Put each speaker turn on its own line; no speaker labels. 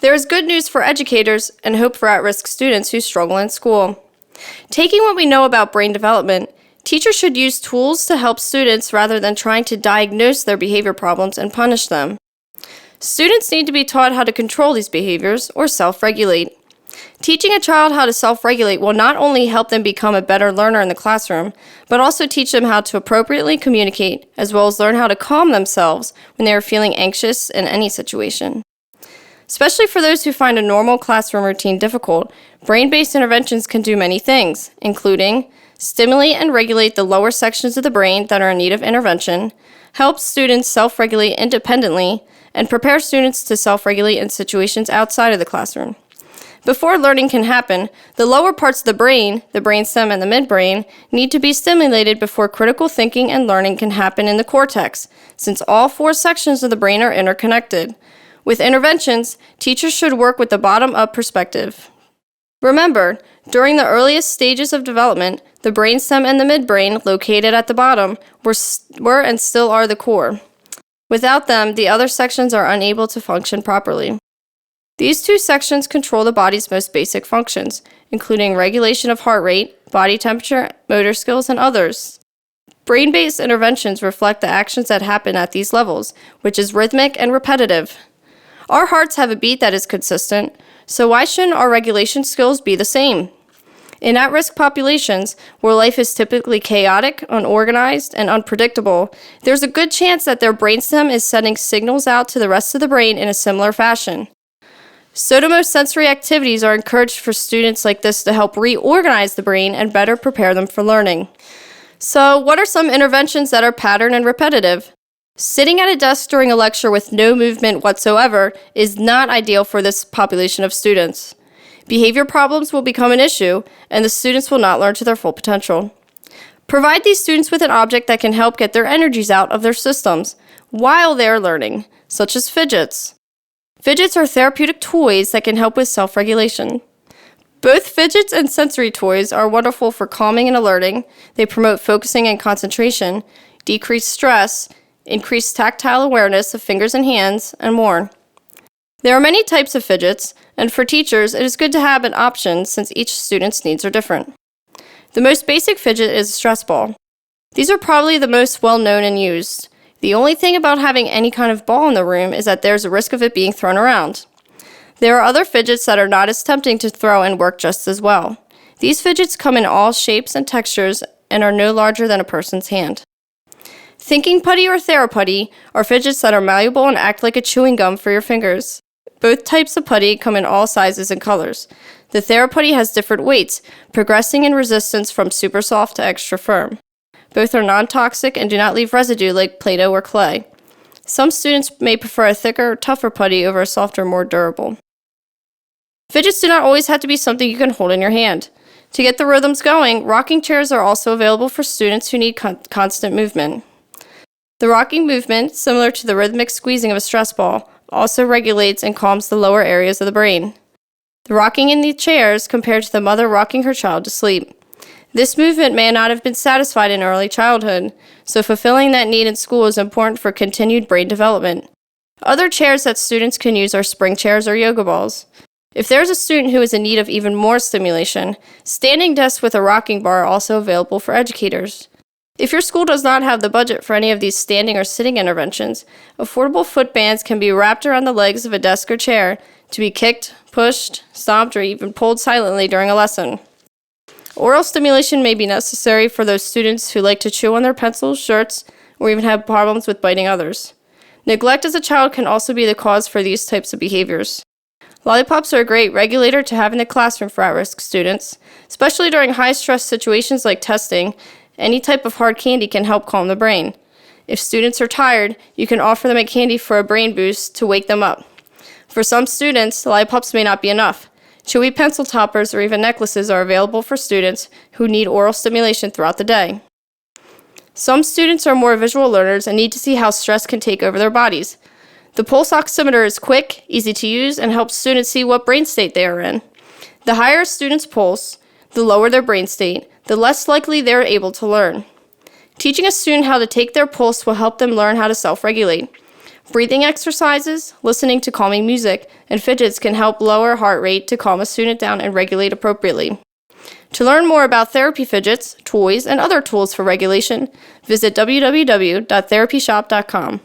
There is good news for educators and hope for at-risk students who struggle in school. Taking what we know about brain development, teachers should use tools to help students rather than trying to diagnose their behavior problems and punish them. Students need to be taught how to control these behaviors or self-regulate. Teaching a child how to self-regulate will not only help them become a better learner in the classroom, but also teach them how to appropriately communicate, as well as learn how to calm themselves when they are feeling anxious in any situation. Especially for those who find a normal classroom routine difficult, brain-based interventions can do many things, including stimulate and regulate the lower sections of the brain that are in need of intervention, help students self-regulate independently, and prepare students to self-regulate in situations outside of the classroom. Before learning can happen, the lower parts of the brainstem and the midbrain, need to be stimulated before critical thinking and learning can happen in the cortex, since all 4 sections of the brain are interconnected. With interventions, teachers should work with the bottom-up perspective. Remember, during the earliest stages of development, the brainstem and the midbrain, located at the bottom, were and still are the core. Without them, the other sections are unable to function properly. These 2 sections control the body's most basic functions, including regulation of heart rate, body temperature, motor skills, and others. Brain-based interventions reflect the actions that happen at these levels, which is rhythmic and repetitive. Our hearts have a beat that is consistent, so why shouldn't our regulation skills be the same? In at-risk populations, where life is typically chaotic, unorganized, and unpredictable, there's a good chance that their brainstem is sending signals out to the rest of the brain in a similar fashion. Sotomosensory activities are encouraged for students like this to help reorganize the brain and better prepare them for learning. So, what are some interventions that are pattern and repetitive? Sitting at a desk during a lecture with no movement whatsoever is not ideal for this population of students. Behavior problems will become an issue, and the students will not learn to their full potential. Provide these students with an object that can help get their energies out of their systems while they are learning, such as fidgets. Fidgets are therapeutic toys that can help with self-regulation. Both fidgets and sensory toys are wonderful for calming and alerting. They promote focusing and concentration, decrease stress, increase tactile awareness of fingers and hands, and more. There are many types of fidgets, and for teachers, it is good to have an option since each student's needs are different. The most basic fidget is a stress ball. These are probably the most well-known and used. The only thing about having any kind of ball in the room is that there's a risk of it being thrown around. There are other fidgets that are not as tempting to throw and work just as well. These fidgets come in all shapes and textures and are no larger than a person's hand. Thinking putty or Theraputty are fidgets that are malleable and act like a chewing gum for your fingers. Both types of putty come in all sizes and colors. The Theraputty has different weights, progressing in resistance from super soft to extra firm. Both are non-toxic and do not leave residue like Play-Doh or clay. Some students may prefer a thicker, tougher putty over a softer, more durable. Fidgets do not always have to be something you can hold in your hand. To get the rhythms going, rocking chairs are also available for students who need constant movement. The rocking movement, similar to the rhythmic squeezing of a stress ball, also regulates and calms the lower areas of the brain. The rocking in the chairs compared to the mother rocking her child to sleep. This movement may not have been satisfied in early childhood, so fulfilling that need in school is important for continued brain development. Other chairs that students can use are spring chairs or yoga balls. If there's a student who is in need of even more stimulation, standing desks with a rocking bar are also available for educators. If your school does not have the budget for any of these standing or sitting interventions, affordable foot bands can be wrapped around the legs of a desk or chair to be kicked, pushed, stomped, or even pulled silently during a lesson. Oral stimulation may be necessary for those students who like to chew on their pencils, shirts, or even have problems with biting others. Neglect as a child can also be the cause for these types of behaviors. Lollipops are a great regulator to have in the classroom for at-risk students, especially during high-stress situations like testing. Any type of hard candy can help calm the brain. If students are tired, you can offer them a candy for a brain boost to wake them up. For some students, lollipops may not be enough. Chewy pencil toppers or even necklaces are available for students who need oral stimulation throughout the day. Some students are more visual learners and need to see how stress can take over their bodies. The pulse oximeter is quick, easy to use, and helps students see what brain state they are in. The higher a student's pulse, the lower their brain state, the less likely they are able to learn. Teaching a student how to take their pulse will help them learn how to self-regulate. Breathing exercises, listening to calming music, and fidgets can help lower heart rate to calm a student down and regulate appropriately. To learn more about therapy fidgets, toys, and other tools for regulation, visit www.therapyshop.com.